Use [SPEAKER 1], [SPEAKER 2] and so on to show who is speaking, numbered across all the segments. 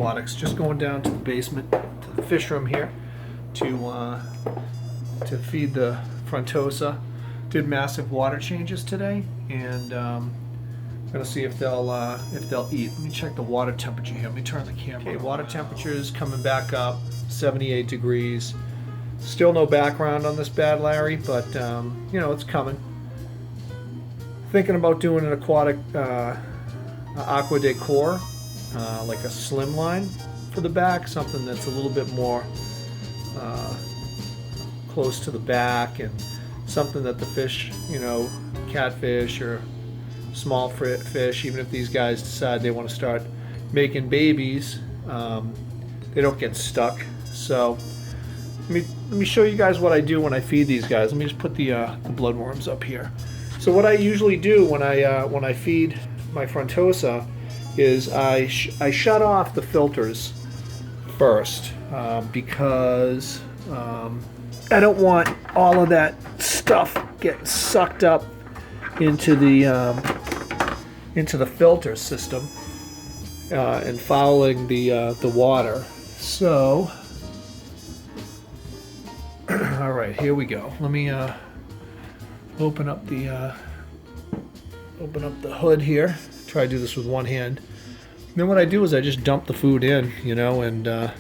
[SPEAKER 1] aquatics. Just going down to the basement, to the fish room here, to feed the Frontosa. Did massive water changes today, and gonna see if they'll eat. Let me check the water temperature here. Let me turn the camera. Okay, water temperature is coming back up, 78 degrees. Still no background on this bad Larry, but you know, it's coming. Thinking about doing an aquatic aqua decor, like a slim line for the back, something that's a little bit more close to the back, and something that the fish, you know, catfish or small fish, even if these guys decide they want to start making babies, they don't get stuck. So let me show you guys what I do when I feed these guys. Let me just put the bloodworms up here. So what I usually do when I feed my Frontosa is I shut off the filters first, because I don't want all of that stuff getting sucked up into the filter system and fouling the water. So, all right, here we go. Let me open up the hood here. Try to do this with one hand. And then what I do is I just dump the food in, you know, and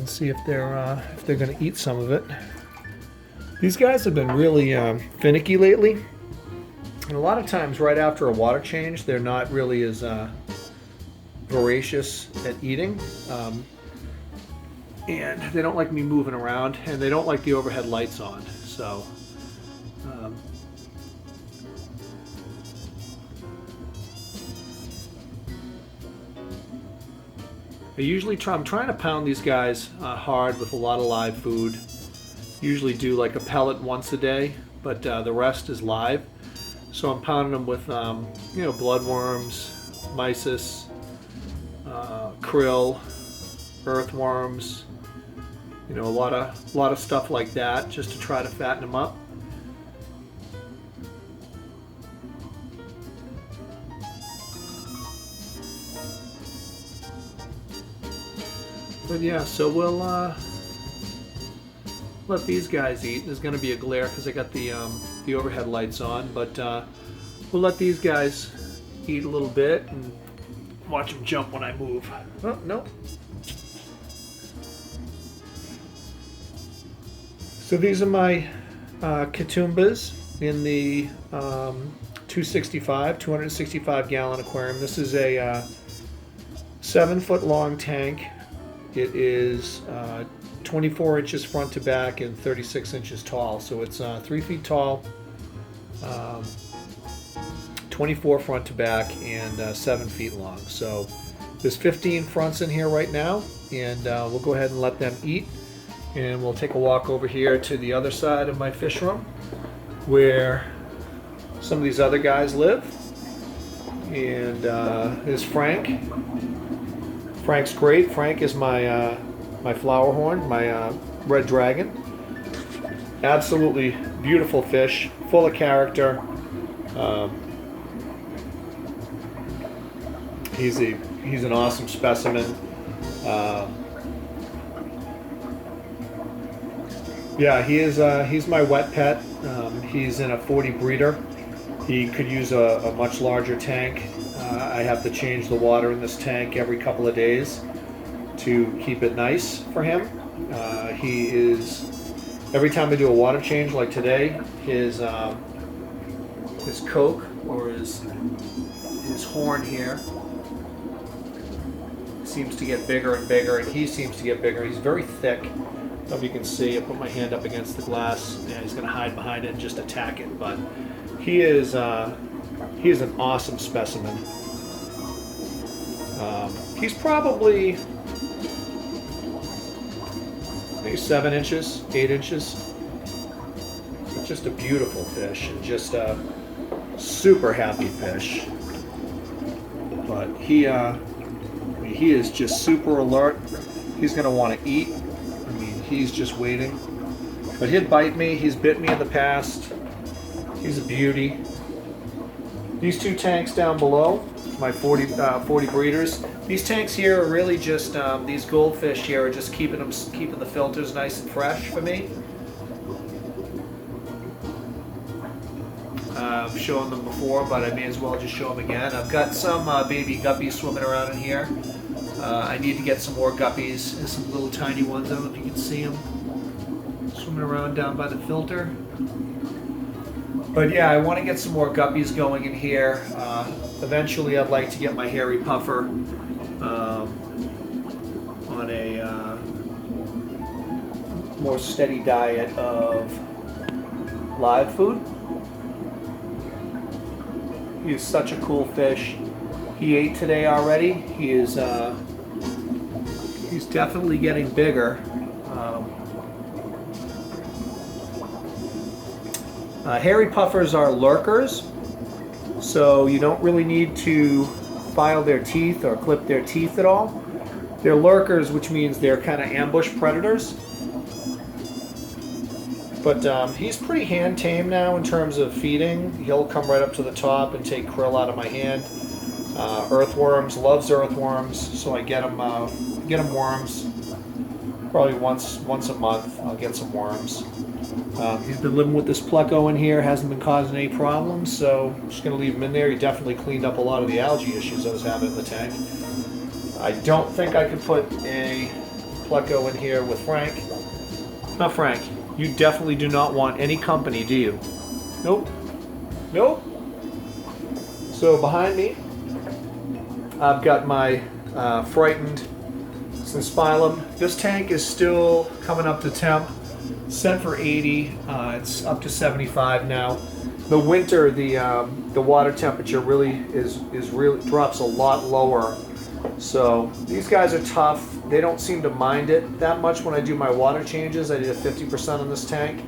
[SPEAKER 1] see if they're going to eat some of it. These guys have been really finicky lately, and a lot of times right after a water change, they're not really as voracious at eating, and they don't like me moving around, and they don't like the overhead lights on. So I'm trying to pound these guys hard with a lot of live food. Usually do like a pellet once a day, but the rest is live. So I'm pounding them with you know, bloodworms, mysis, krill, earthworms, you know, a lot of stuff like that, just to try to fatten them up. But yeah, so we'll let these guys eat. There's going to be a glare because I got the overhead lights on, but we'll let these guys eat a little bit and watch them jump when I move. Oh, no. So these are my Kitumbas in the 265 gallon aquarium. This is a 7-foot long tank. It is 24 inches front to back and 36 inches tall. So it's 3 feet tall, 24 front to back, and 7 feet long. So there's 15 fronts in here right now, and we'll go ahead and let them eat. And we'll take a walk over here to the other side of my fish room, where some of these other guys live. And there's Frank. Frank's great. Frank is my my Flowerhorn, my red dragon. Absolutely beautiful fish, full of character. He's an awesome specimen. Yeah, he's my wet pet. He's in a 40 breeder. He could use a much larger tank. I have to change the water in this tank every couple of days to keep it nice for him. He is, every time I do a water change like today, his coke, or his horn here, seems to get bigger and bigger, and he seems to get bigger. He's very thick. I don't know if you can see. I put my hand up against the glass, and he's going to hide behind it and just attack it. But he is an awesome specimen. He's probably maybe 7 inches, 8 inches. But just a beautiful fish, and just a super happy fish. But he is just super alert. He's going to want to eat. I mean, he's just waiting. But he'd bite me. He's bit me in the past. He's a beauty. These two tanks down below my 40 breeders. These tanks here are really just these goldfish here are just keeping the filters nice and fresh for me. I've shown them before, but I may as well just show them again. I've got some baby guppies swimming around in here. I need to get some more guppies and some little tiny ones. I don't know if you can see them swimming around down by the filter. But yeah, I want to get some more guppies going in here. Eventually, I'd like to get my hairy puffer on a more steady diet of live food. He is such a cool fish. He ate today already. He is he's definitely getting bigger. Hairy puffers are lurkers, so you don't really need to file their teeth or clip their teeth at all. They're lurkers, which means they're kind of ambush predators. But he's pretty hand tame now in terms of feeding. He'll come right up to the top and take krill out of my hand. Earthworms, loves earthworms, so I get him worms. Probably once a month I'll get some worms. He's been living with this pleco in here, hasn't been causing any problems, so I'm just going to leave him in there. He definitely cleaned up a lot of the algae issues I was having in the tank. I don't think I could put a pleco in here with Frank. Not Frank. You definitely do not want any company, do you? Nope. Nope. So behind me, I've got my frightened Synspilum. This tank is still coming up to temp. Set for 80. It's up to 75 now. The winter, the water temperature really drops a lot lower. So these guys are tough. They don't seem to mind it that much when I do my water changes. I did a 50% on this tank.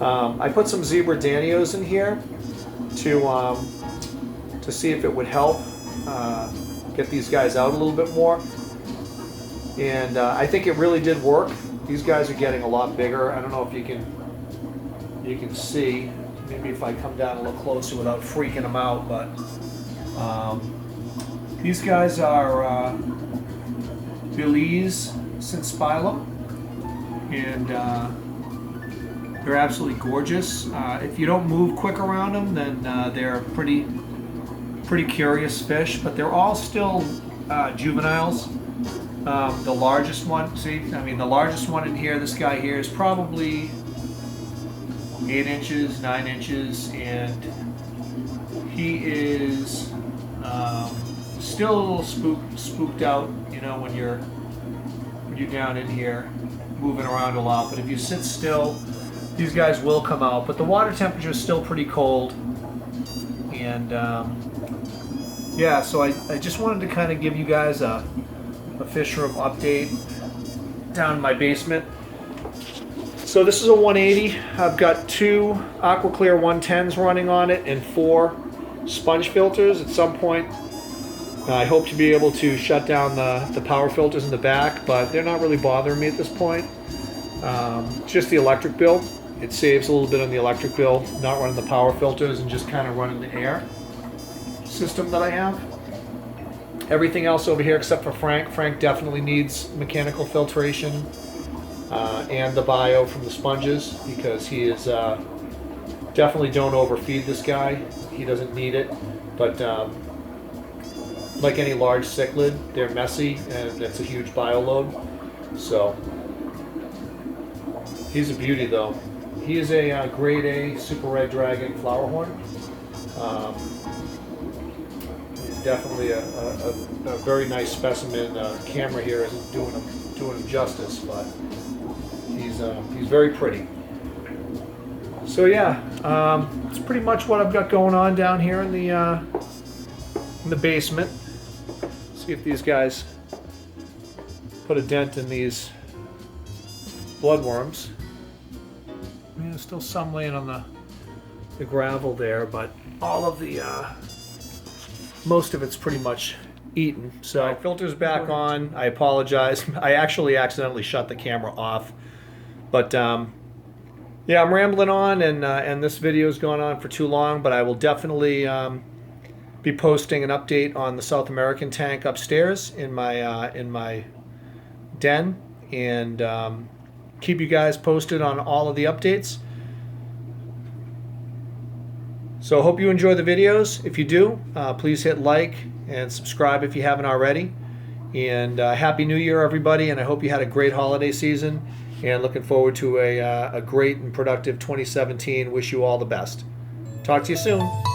[SPEAKER 1] I put some zebra danios in here to see if it would help get these guys out a little bit more. And I think it really did work. These guys are getting a lot bigger. I don't know if you can see. Maybe if I come down a little closer without freaking them out, but these guys are Belize Synspilum, and they're absolutely gorgeous. If you don't move quick around them, then they're pretty curious fish, but they're all still juveniles. The largest one, the largest one in here, this guy here, is probably 8 inches, 9 inches, and he is still a little spooked out, you know, when you're down in here moving around a lot. But if you sit still, these guys will come out. But the water temperature is still pretty cold, and yeah, so I just wanted to kind of give you guys a fish room update down in my basement. So this is a 180. I've got 2 AquaClear 110s running on it and 4 sponge filters. At some point I hope to be able to shut down the power filters in the back, but they're not really bothering me at this point. Just the electric bill. It saves a little bit on the electric bill, not running the power filters and just kind of running the air system that I have. Everything else over here except for Frank. Frank definitely needs mechanical filtration and the bio from the sponges, because he is definitely, don't overfeed this guy. He doesn't need it, but like any large cichlid, they're messy and it's a huge bio load. So he's a beauty though. He is a grade A super red dragon flowerhorn. Definitely a very nice specimen. Camera here isn't doing him justice, but he's very pretty. So yeah, it's pretty much what I've got going on down here in the basement. See if these guys put a dent in these bloodworms. I mean, there's still some laying on the gravel there, but all of the most of it's pretty much eaten. So filter's back on. I apologize. I actually accidentally shut the camera off. But yeah, I'm rambling on, and this video's gone on for too long. But I will definitely be posting an update on the South American tank upstairs in my den, and keep you guys posted on all of the updates. So I hope you enjoy the videos. If you do, please hit like and subscribe if you haven't already. And Happy New Year, everybody, and I hope you had a great holiday season, and looking forward to a great and productive 2017. Wish you all the best. Talk to you soon.